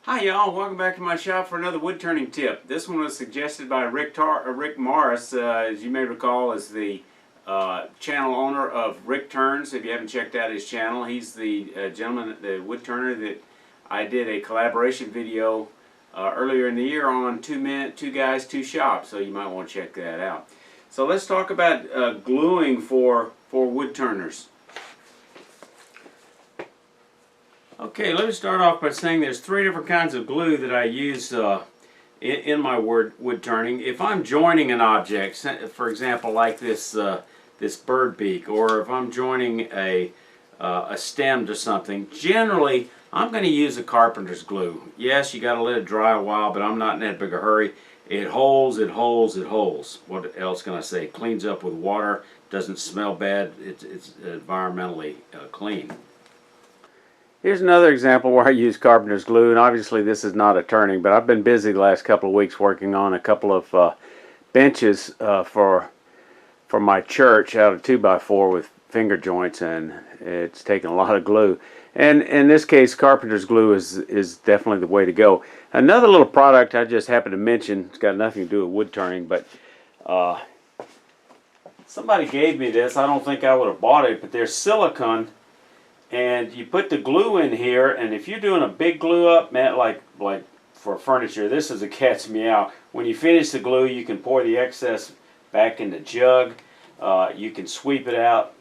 Hi y'all, welcome back to my shop for another wood turning tip. This one was suggested by Rick Morris, as you may recall, is the channel owner of Rick Turns. If you haven't checked out his channel, he's the gentleman, the wood turner that I did a collaboration video earlier in the year on two guys, two shops, so you might want to check that out. So let's talk about gluing for wood turners. Okay, let me start off by saying there's three different kinds of glue that I use in my wood turning. If I'm joining an object, for example, like this this bird beak, or if I'm joining a stem to something, generally I'm going to use a carpenter's glue. Yes, you got to let it dry a while, but I'm not in that big a hurry. It holds, it holds, it holds. What else can I say? It cleans up with water, doesn't smell bad, it's environmentally clean. Here's another example where I use carpenter's glue, and obviously this is not a turning, but I've been busy the last couple of weeks working on a couple of benches for my church out of 2x4 with finger joints, and it's taken a lot of glue. And in this case, carpenter's glue is definitely the way to go. Another little product I just happened to mention, it's got nothing to do with wood turning, but somebody gave me this. I don't think I would have bought it, but there's silicone. And you put the glue in here, and if you're doing a big glue up, man, like for furniture, this is a cat's meow. When you finish the glue, you can pour the excess back in the jug. You can sweep it out.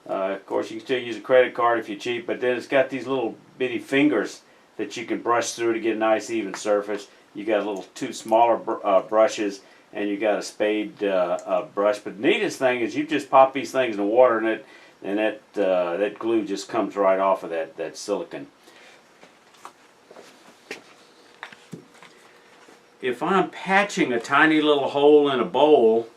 Of course, you can still use a credit card if you're cheap, but then it's got these little bitty fingers that you can brush through to get a nice even surface. You got two smaller brushes, and you got a spade brush. But the neatest thing is you just pop these things in the water, and that glue just comes right off of that silicone. If I'm patching a tiny little hole in a bowl,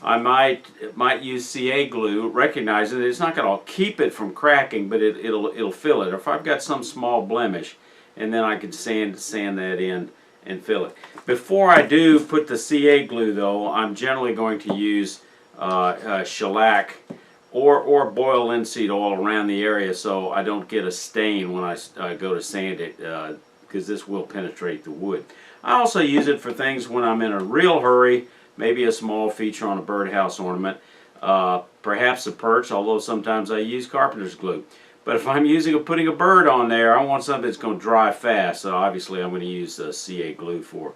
I might use CA glue, recognizing that it's not going to keep it from cracking, but it'll fill it. Or if I've got some small blemish, and then I can sand that in and fill it. Before I do put the CA glue, though, I'm generally going to use shellac or boil linseed oil around the area so I don't get a stain when I go to sand it, because this will penetrate the wood. I also use it for things when I'm in a real hurry, maybe a small feature on a birdhouse ornament, perhaps a perch, although sometimes I use carpenter's glue. But if I'm putting a bird on there, I want something that's going to dry fast, so obviously I'm going to use CA glue for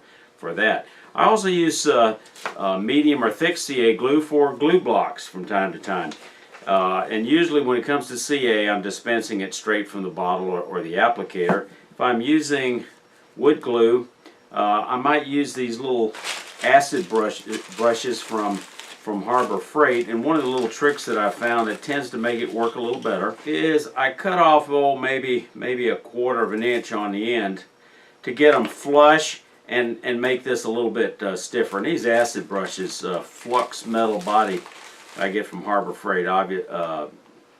that. I also use medium or thick CA glue for glue blocks from time to time. And usually when it comes to CA, I'm dispensing it straight from the bottle or the applicator. If I'm using wood glue, I might use these little acid brushes from Harbor Freight. And one of the little tricks that I found that tends to make it work a little better is I cut off maybe a quarter of an inch on the end to get them flush and make this a little bit stiffer. And these acid brushes, flux metal body, I get from Harbor Freight,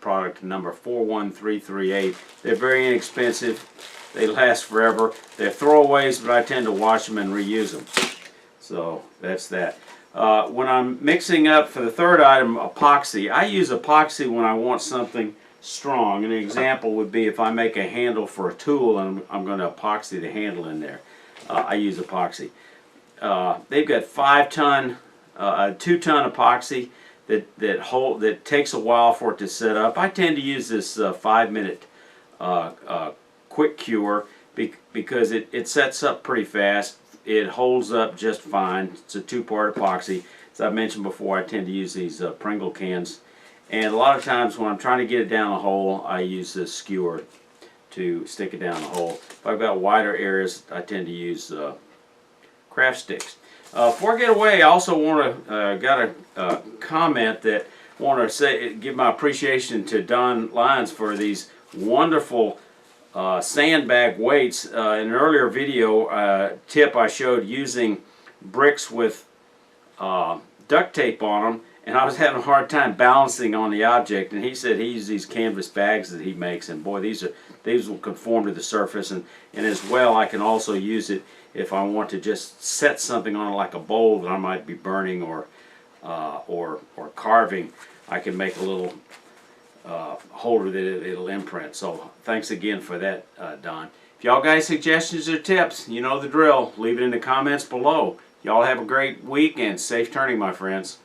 product number 41338. They're very inexpensive. They last forever. They're throwaways, but I tend to wash them and reuse them. So that's that. When I'm mixing up for the third item, epoxy, I use epoxy when I want something strong. An example would be if I make a handle for a tool and I'm going to epoxy the handle in there. I use epoxy. They've got 2-ton epoxy. That takes a while for it to set up. I tend to use this 5-minute quick cure because it sets up pretty fast. It holds up just fine. It's a 2-part epoxy. As I mentioned before, I tend to use these Pringle cans, and a lot of times when I'm trying to get it down the hole, I use this skewer to stick it down the hole. If I've got wider areas, I tend to use craft sticks. Before I get away, I also want to comment that I want to give my appreciation to Don Lyons for these wonderful sandbag weights. In an earlier video tip, I showed using bricks with duct tape on them, and I was having a hard time balancing on the object. And he said he uses these canvas bags that he makes, and boy, these will conform to the surface. And as well, I can also use it if I want to just set something on it like a bowl that I might be burning or carving. I can make a little holder that it'll imprint. So thanks again for that, Don. If y'all guys suggestions or tips, you know the drill. Leave it in the comments below. Y'all have a great week and safe turning, my friends.